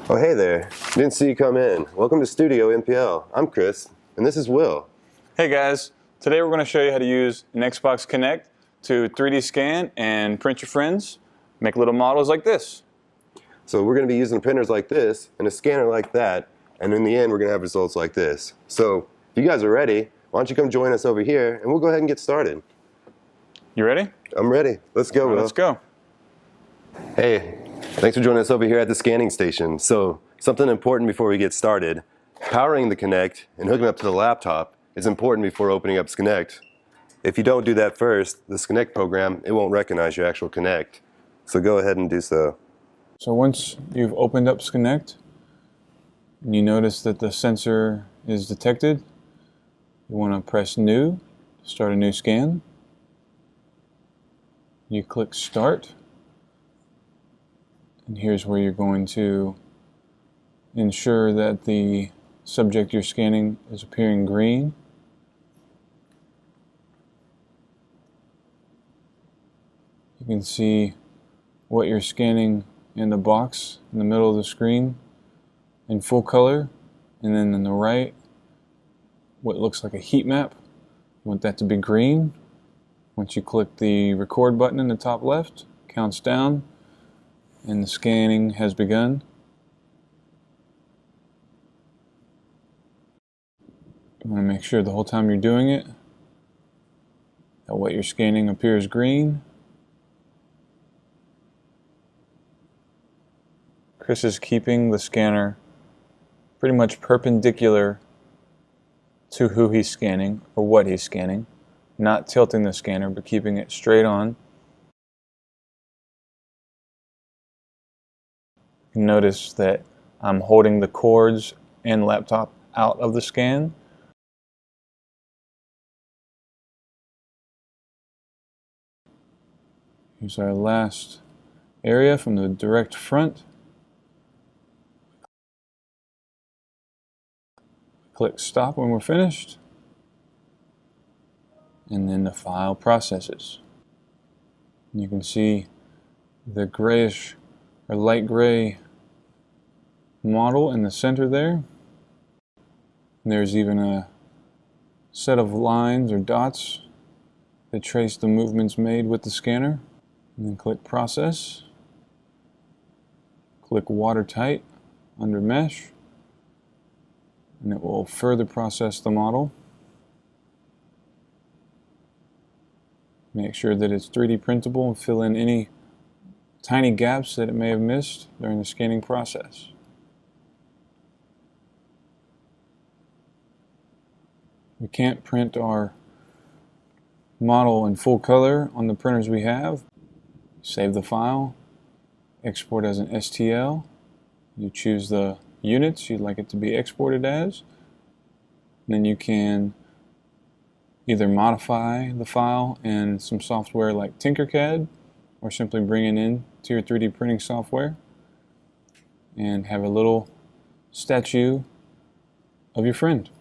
Oh, hey there. Didn't see you come in. Welcome to Studio NPL. I'm Chris, and this is Will. Hey guys, today we're going to show you how to use an Xbox Kinect to 3D scan and print your friends, make little models like this. So we're going to be using printers like this and a scanner like that, and in the end we're going to have results like this. So if you guys are ready, why don't you come join us over here and we'll go ahead and get started. You ready? I'm ready. Let's go, Will. Let's go. Hey, thanks for joining us over here at the scanning station. So something important before we get started. Powering the Kinect and hooking up to the laptop is important before opening up Kinect. If you don't do that first, the Kinect program, it won't recognize your actual Kinect. So go ahead and do so. So once you've opened up Kinect and you notice that the sensor is detected, you want to press New, start a new scan. You click Start. And here's where you're going to ensure that the subject you're scanning is appearing green. You can see what you're scanning in the box in the middle of the screen in full color, and then on the right what looks like a heat map. You want that to be green. Once you click the record button in the top left, it counts down and the scanning has begun. You want to make sure the whole time you're doing it that what you're scanning appears green. Chris is keeping the scanner pretty much perpendicular to who he's scanning or what he's scanning, not tilting the scanner but keeping it straight on. Notice that I'm holding the cords and laptop out of the scan. Here's our last area from the direct front. Click Stop when we're finished, and then the file processes. You can see the grayish or light gray model in the center there. And there's even a set of lines or dots that trace the movements made with the scanner. And then click Process. Click Watertight under Mesh, and it will further process the model. Make sure that it's 3D printable and fill in any tiny gaps that it may have missed during the scanning process. We can't print our model in full color on the printers we have. Save the file, export as an STL. You choose the units you'd like it to be exported as. Then you can either modify the file in some software like Tinkercad, or simply bring it in to your 3D printing software and have a little statue of your friend.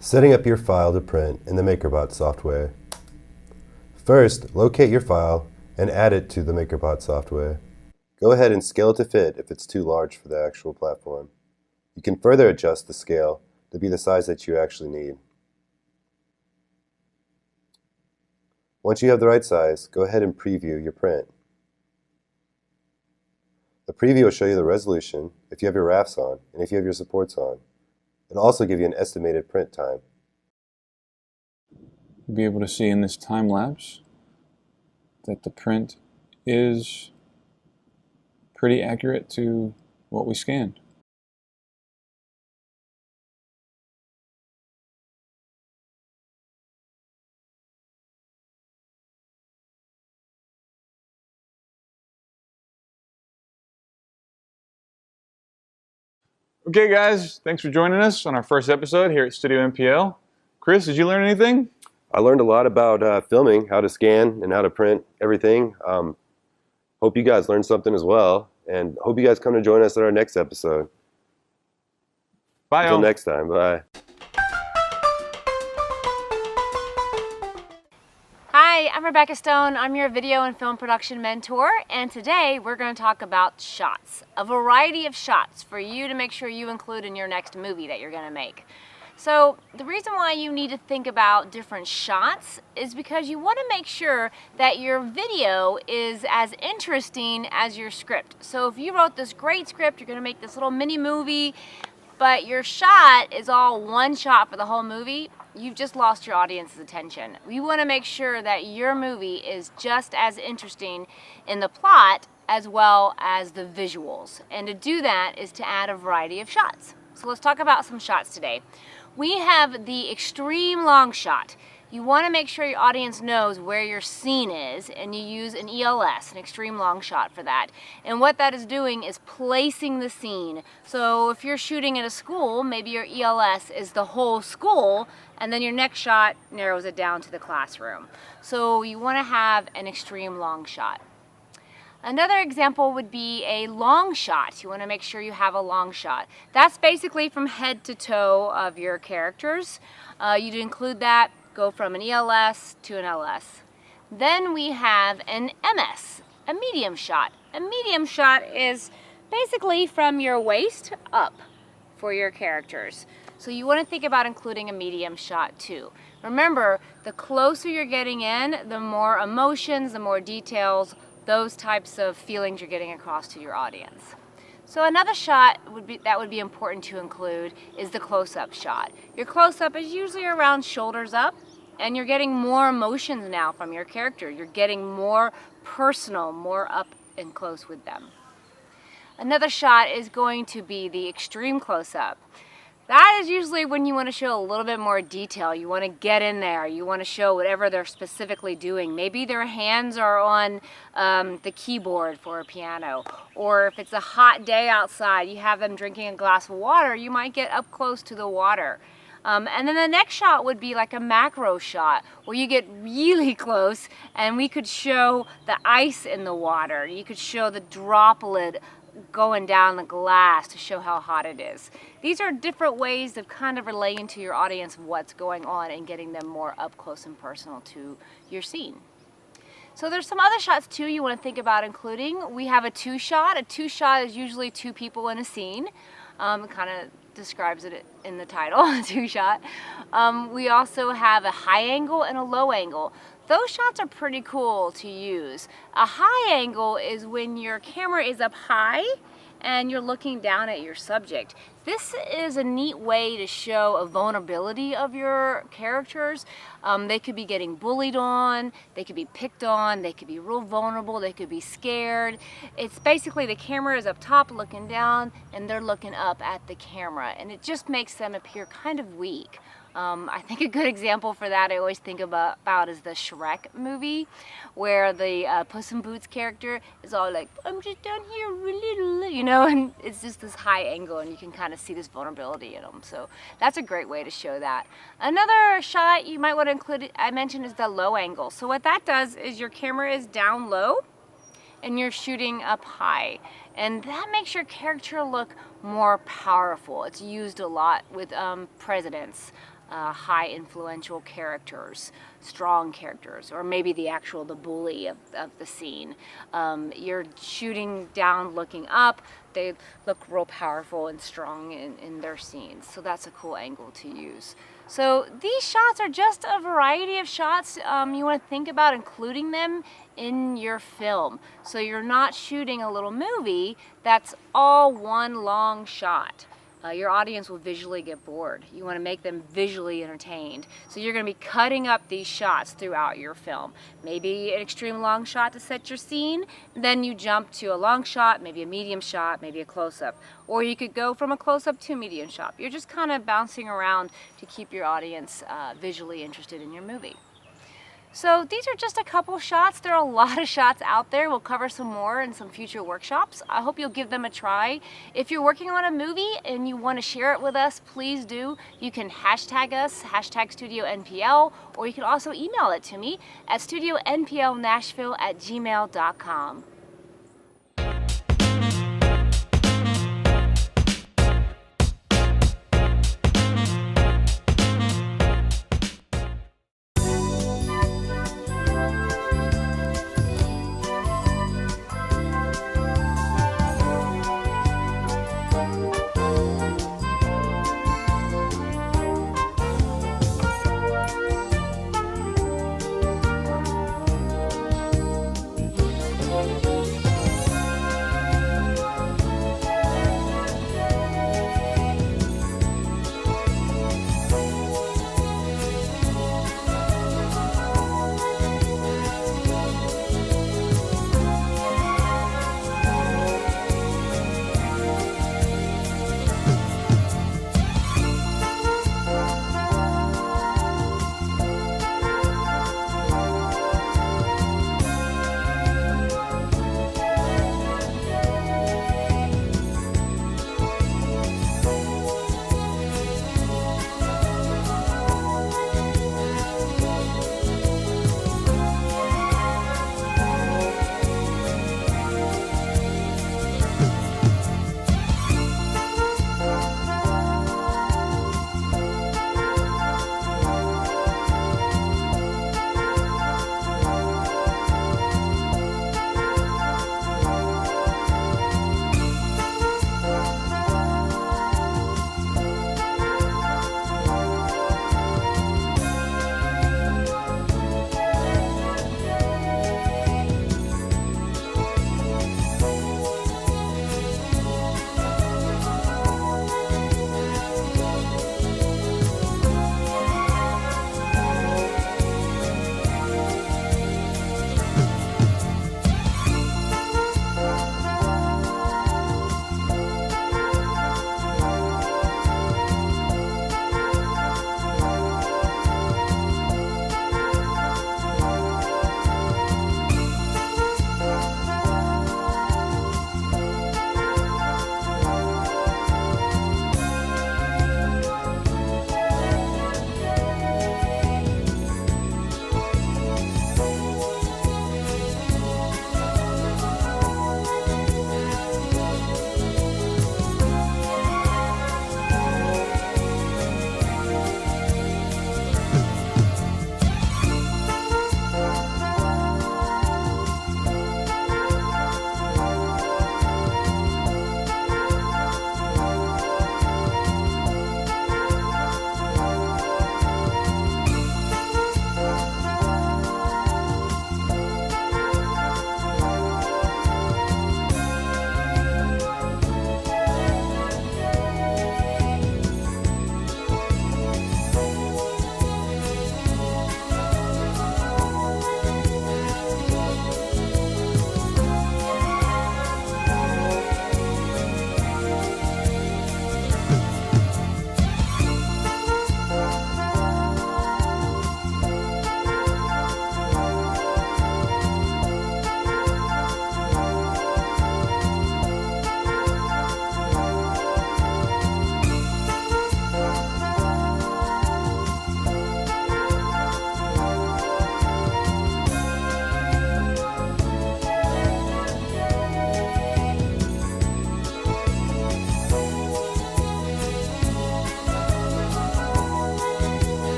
Setting up your file to print in the MakerBot software. First, locate your file and add it to the MakerBot software. Go ahead and scale it to fit if it's too large for the actual platform. You can further adjust the scale to be the size that you actually need. Once you have the right size, go ahead and preview your print. The preview will show you the resolution, if you have your RAFs on, and if you have your supports on. It'll also give you an estimated print time. You'll be able to see in this time lapse that the print is pretty accurate to what we scanned. Okay guys, thanks for joining us on our first episode here at Studio NPL. Chris, did you learn anything? I learned a lot about filming, how to scan and how to print everything. Hope you guys learned something as well, and hope you guys come to join us at our next episode. Bye, Until next time, bye. Hi, I'm Rebecca Stone. I'm your video and film production mentor, and today we're going to talk about shots. A variety of shots for you to make sure you include in your next movie that you're going to make. So the reason why you need to think about different shots is because you want to make sure that your video is as interesting as your script. So if you wrote this great script, you're going to make this little mini movie, but your shot is all one shot for the whole movie, you've just lost your audience's attention. We want to make sure that your movie is just as interesting in the plot as well as the visuals. And to do that is to add a variety of shots. So let's talk about some shots today. We have the extreme long shot. You want to make sure your audience knows where your scene is, and you use an ELS, an extreme long shot, for that. And what that is doing is placing the scene. So if you're shooting at a school, maybe your ELS is the whole school, and then your next shot narrows it down to the classroom. So you want to have an extreme long shot. Another example would be a long shot. You want to make sure you have a long shot. That's basically from head to toe of your characters. You'd include that, go from an ELS to an LS. Then we have an MS, a medium shot. A medium shot is basically from your waist up for your characters. So you want to think about including a medium shot too. Remember, the closer you're getting in, the more emotions, the more details, those types of feelings you're getting across to your audience. So another shot that would be important to include is the close-up shot. Your close-up is usually around shoulders up, and you're getting more emotions now from your character. You're getting more personal, more up and close with them. Another shot is going to be the extreme close-up. That is usually when you want to show a little bit more detail. You want to get in there. You want to show whatever they're specifically doing. Maybe their hands are on the keyboard for a piano. Or if it's a hot day outside, you have them drinking a glass of water, you might get up close to the water. And then the next shot would be like a macro shot where you get really close and we could show the ice in the water. You could show the droplet going down the glass to show how hot it is. These are different ways of kind of relaying to your audience what's going on and getting them more up close and personal to your scene. So there's some other shots too you want to think about including. We have a two shot. A two shot is usually two people in a scene. It kind of describes it in the title, two shot. We also have a high angle and a low angle. Those shots are pretty cool to use. A high angle is when your camera is up high and you're looking down at your subject. This is a neat way to show a vulnerability of your characters. They could be getting bullied on, they could be picked on, they could be real vulnerable, they could be scared. It's basically the camera is up top looking down and they're looking up at the camera, and it just makes them appear kind of weak. I think a good example for that I always think about is the Shrek movie, where the Puss in Boots character is all like, I'm just down here a little, you know, and it's just this high angle and you can kind of see this vulnerability in them. So that's a great way to show that. Another shot you might want to include, I mentioned, is the low angle. So what that does is your camera is down low and you're shooting up high. And that makes your character look more powerful. It's used a lot with presidents. High influential characters, strong characters, or maybe the bully of the scene. You're shooting down, looking up, they look real powerful and strong in their scenes. So that's a cool angle to use. So these shots are just a variety of shots. You want to think about including them in your film. So you're not shooting a little movie that's all one long shot. Your audience will visually get bored. You want to make them visually entertained. So you're going to be cutting up these shots throughout your film. Maybe an extreme long shot to set your scene, then you jump to a long shot, maybe a medium shot, maybe a close-up. Or you could go from a close-up to a medium shot. You're just kind of bouncing around to keep your audience visually interested in your movie. So these are just a couple shots. There are a lot of shots out there. We'll cover some more in some future workshops. I hope you'll give them a try. If you're working on a movie and you want to share it with us, please do. You can hashtag us, #StudioNPL, or you can also email it to me at studionplnashville@gmail.com.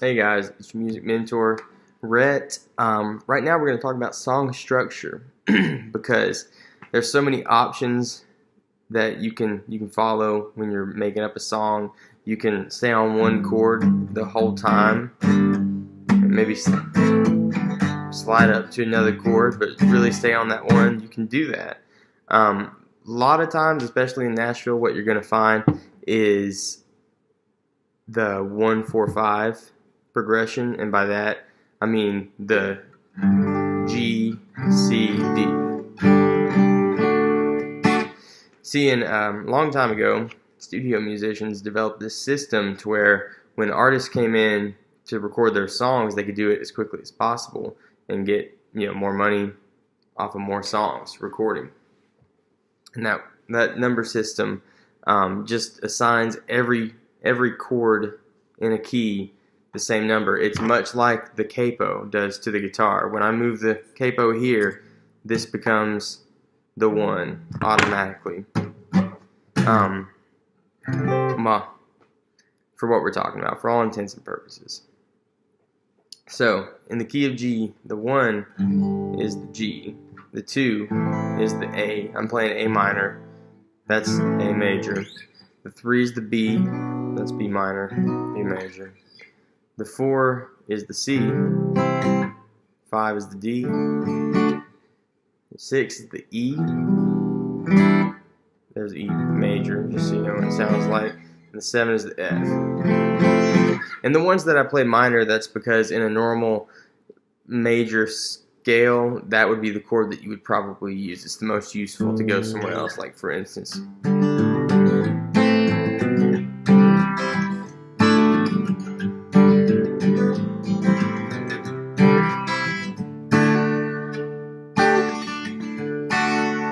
Hey guys, it's your music mentor, Rhett. Right now we're going to talk about song structure because there's so many options that you can follow when you're making up a song. You can stay on one chord the whole time, and maybe slide up to another chord, but really stay on that one. You can do that. A lot of times, especially in Nashville, what you're going to find is the 1-4-5 progression, and by that I mean the G, C, D. See, a long time ago, studio musicians developed this system to where when artists came in to record their songs, they could do it as quickly as possible and get more money off of more songs recording. And that number system just assigns every chord in a key the same number. It's much like the capo does to the guitar. When I move the capo here, this becomes the 1 automatically. For what we're talking about, for all intents and purposes. So, in the key of G, the 1 is the G, the 2 is the A. I'm playing A minor, that's A major. The 3 is the B, that's B minor, B major. The 4 is the C, 5 is the D, the 6 is the E, there's E major, just so you know what it sounds like, and the 7 is the F. And the ones that I play minor, that's because in a normal major scale, that would be the chord that you would probably use. It's the most useful to go somewhere else, like for instance.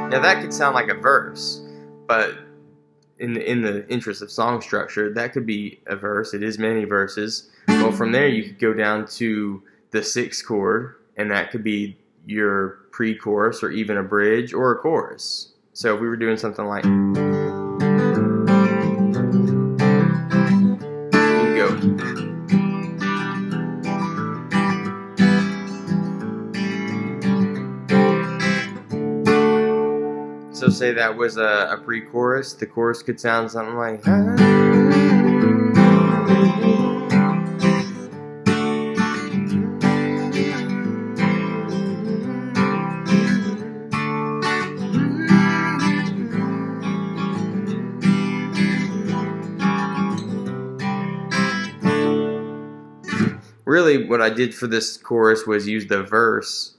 Now that could sound like a verse, but in the interest of song structure, that could be a verse. It is many verses. Well, from there you could go down to the 6th chord, and that could be your pre-chorus or even a bridge or a chorus. So if we were doing something like, you can go. So say that was a pre-chorus. The chorus could sound something like, really what I did for this chorus was use the verse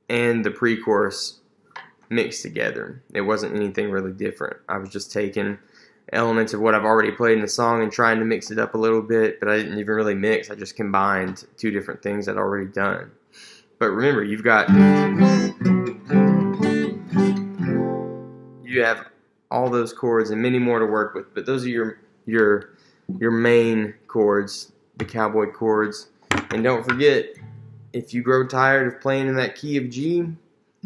and the pre-chorus mixed together. It wasn't anything really different. I was just taking elements of what I've already played in the song and trying to mix it up a little bit, but I didn't even really mix. I just combined 2 different things I'd already done. But remember, you have all those chords and many more to work with, but those are your main chords, the cowboy chords. And don't forget, if you grow tired of playing in that key of G,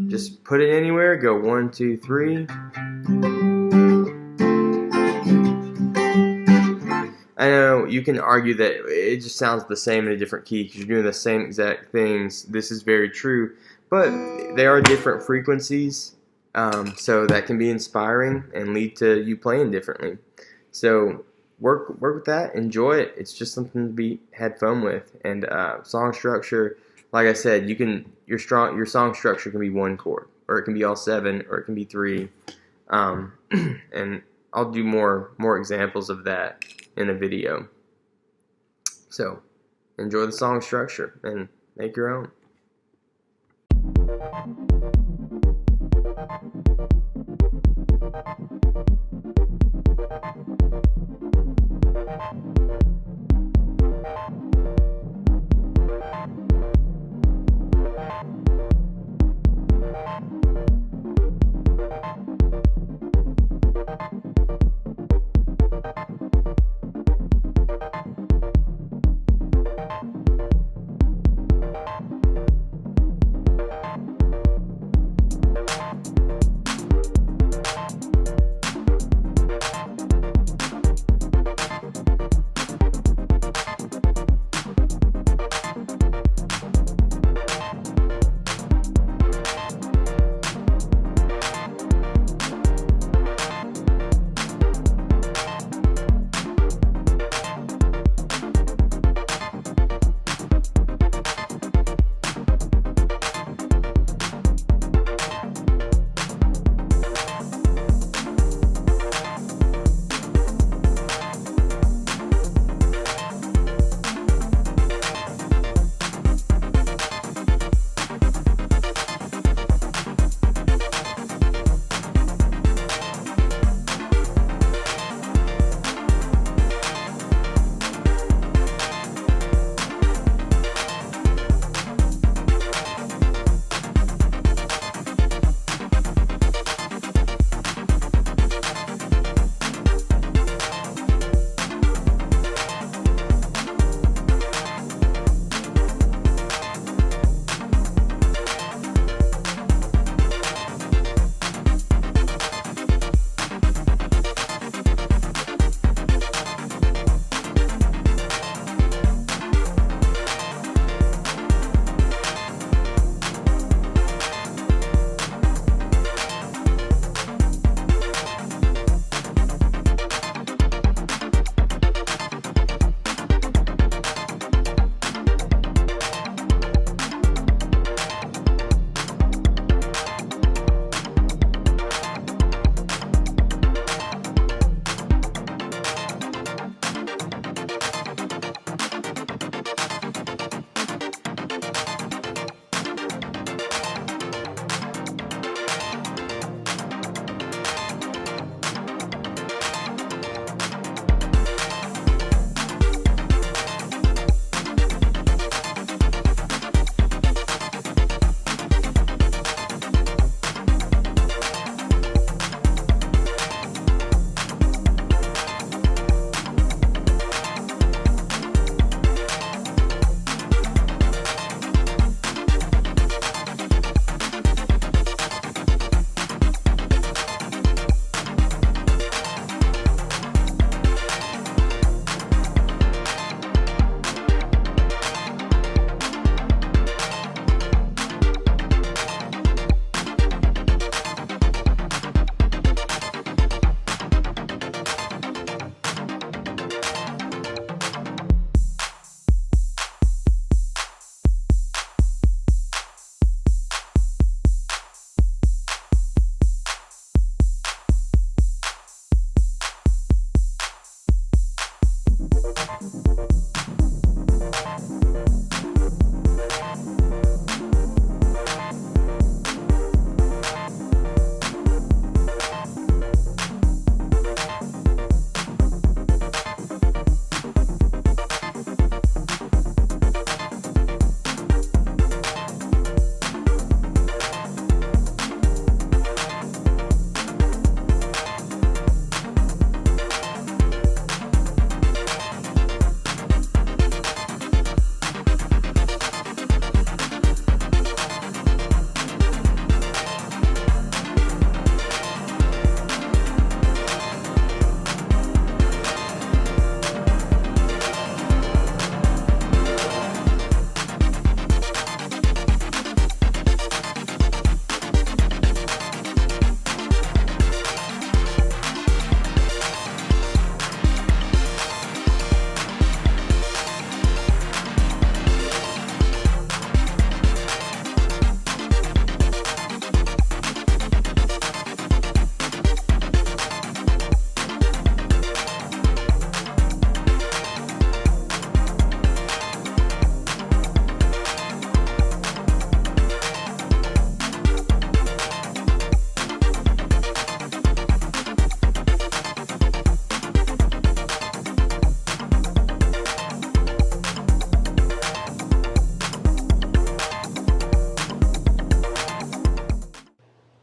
just put it anywhere, go 1, 2, 3. I know you can argue that it just sounds the same in a different key because you're doing the same exact things. This is very true, but they are different frequencies, so that can be inspiring and lead to you playing differently. So work with that, enjoy it. It's just something to be had fun with. And song structure, like I said, your song structure can be 1 chord, or it can be all 7, or it can be 3. And I'll do more examples of that in a video. So enjoy the song structure and make your own.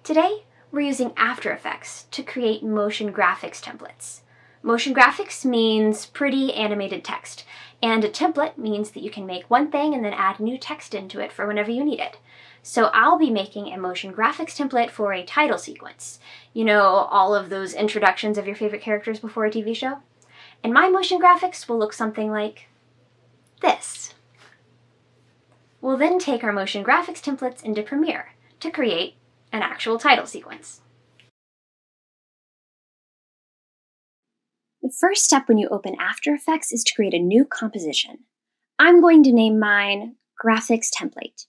Today, we're using After Effects to create motion graphics templates. Motion graphics means pretty animated text, and a template means that you can make one thing and then add new text into it for whenever you need it. So I'll be making a motion graphics template for a title sequence. You know, all of those introductions of your favorite characters before a TV show? And my motion graphics will look something like this. We'll then take our motion graphics templates into Premiere to create an actual title sequence. The first step when you open After Effects is to create a new composition. I'm going to name mine Graphics Template.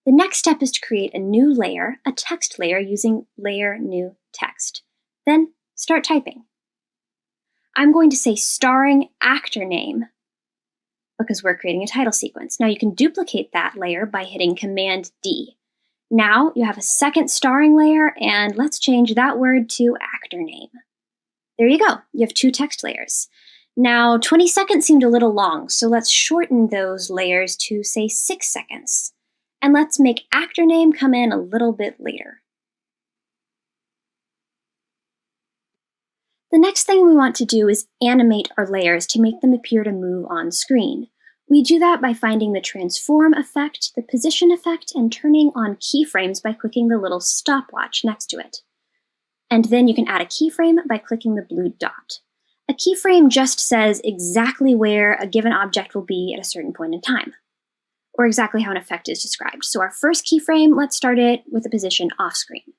The next step is to create a new layer, a text layer, using Layer New Text. Then start typing. I'm going to say starring actor name because we're creating a title sequence. Now you can duplicate that layer by hitting Command D. Now you have a second starring layer, and let's change that word to actor name. There you go. You have 2 text layers. Now 20 seconds seemed a little long, so let's shorten those layers to, say, 6 seconds. And let's make actor name come in a little bit later. The next thing we want to do is animate our layers to make them appear to move on screen. We do that by finding the transform effect, the position effect, and turning on keyframes by clicking the little stopwatch next to it. And then you can add a keyframe by clicking the blue dot. A keyframe just says exactly where a given object will be at a certain point in time, or exactly how an effect is described. So our first keyframe, let's start it with a position off screen.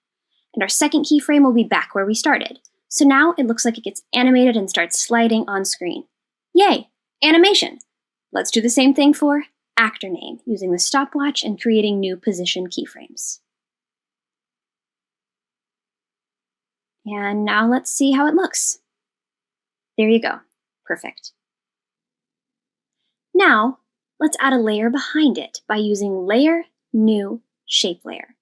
And our second keyframe will be back where we started. So now it looks like it gets animated and starts sliding on screen. Yay, animation! Let's do the same thing for actor name, using the stopwatch and creating new position keyframes. And now let's see how it looks. There you go. Perfect. Now, let's add a layer behind it by using Layer, New, Shape Layer.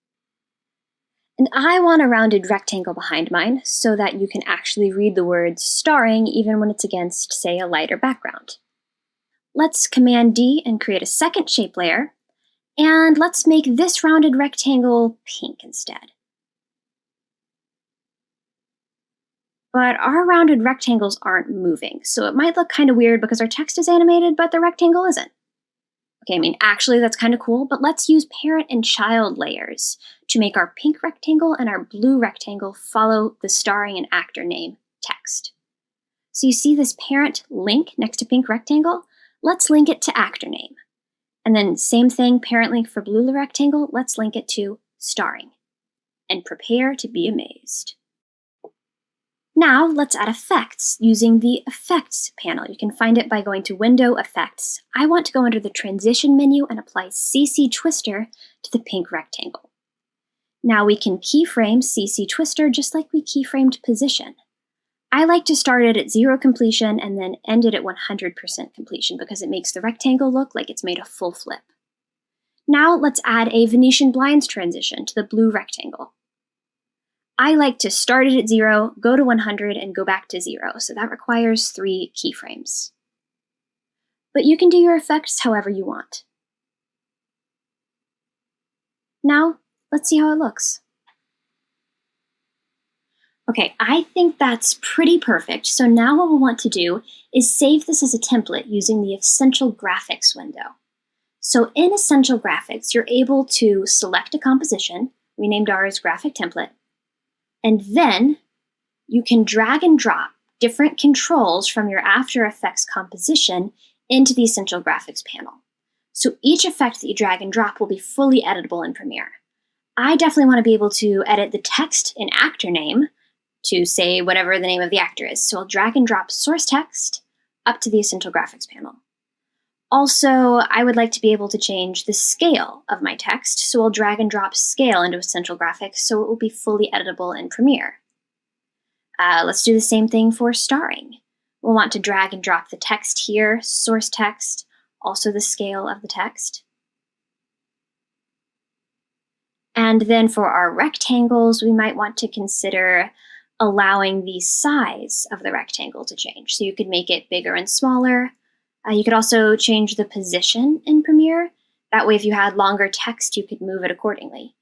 And I want a rounded rectangle behind mine so that you can actually read the words starring even when it's against, say, a lighter background. Let's Command D and create a second shape layer, and let's make this rounded rectangle pink instead. But our rounded rectangles aren't moving, so it might look kind of weird because our text is animated, but the rectangle isn't. Okay, I mean, actually that's kind of cool, but let's use parent and child layers to make our pink rectangle and our blue rectangle follow the starring and actor name text. So you see this parent link next to pink rectangle? Let's link it to actor name. And then same thing, parent link for blue rectangle, let's link it to starring. And prepare to be amazed. Now let's add effects using the Effects panel. You can find it by going to Window, Effects. I want to go under the Transition menu and apply CC Twister to the pink rectangle. Now we can keyframe CC Twister just like we keyframed Position. I like to start it at 0 completion and then end it at 100% completion because it makes the rectangle look like it's made a full flip. Now let's add a Venetian blinds transition to the blue rectangle. I like to start it at 0, go to 100, and go back to 0, so that requires 3 keyframes. But you can do your effects however you want. Now, let's see how it looks. Okay, I think that's pretty perfect, so now what we'll want to do is save this as a template using the Essential Graphics window. So in Essential Graphics, you're able to select a composition, we named ours Graphic Template, and then you can drag and drop different controls from your After Effects composition into the Essential Graphics panel. So each effect that you drag and drop will be fully editable in Premiere. I definitely want to be able to edit the text in actor name to say whatever the name of the actor is. So I'll drag and drop source text up to the Essential Graphics panel. Also, I would like to be able to change the scale of my text, so I'll drag and drop scale into Essential Graphics so it will be fully editable in Premiere. Let's do the same thing for starring. We'll want to drag and drop the text here, source text, also the scale of the text. And then for our rectangles, we might want to consider allowing the size of the rectangle to change. So you could make it bigger and smaller. You could also change the position in Premiere. That way, if you had longer text, you could move it accordingly.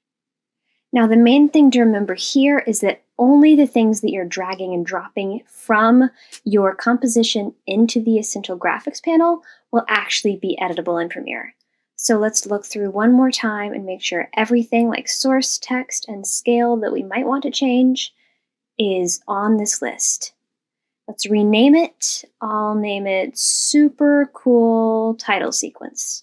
Now, the main thing to remember here is that only the things that you're dragging and dropping from your composition into the Essential Graphics panel will actually be editable in Premiere. So let's look through one more time and make sure everything like source, text, and scale that we might want to change is on this list. Let's rename it. I'll name it Super Cool Title Sequence.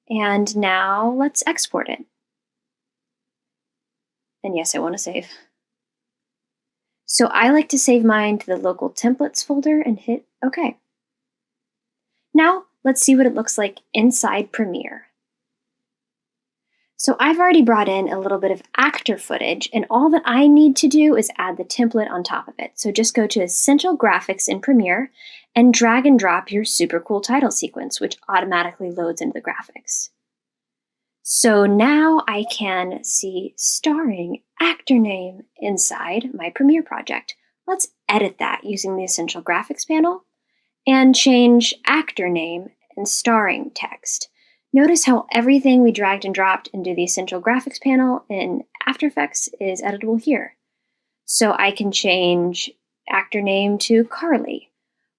And now let's export it. And yes, I want to save. So I like to save mine to the local templates folder and hit OK. Now let's see what it looks like inside Premiere. So I've already brought in a little bit of actor footage, and all that I need to do is add the template on top of it. So just go to Essential Graphics in Premiere and drag and drop your super cool title sequence, which automatically loads into the graphics. So now I can see starring actor name inside my Premiere project. Let's edit that using the Essential Graphics panel and change actor name and starring text. Notice how everything we dragged and dropped into the Essential Graphics panel in After Effects is editable here. So I can change actor name to Carly,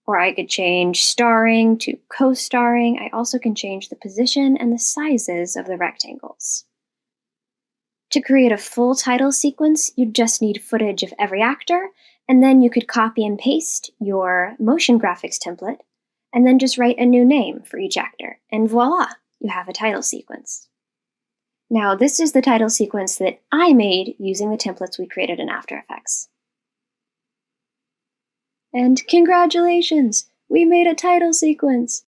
or I could change starring to co-starring. I also can change the position and the sizes of the rectangles. To create a full title sequence, you just need footage of every actor, and then you could copy and paste your motion graphics template, and then just write a new name for each actor, and voila, you have a title sequence. Now, this is the title sequence that I made using the templates we created in After Effects. And congratulations! We made a title sequence!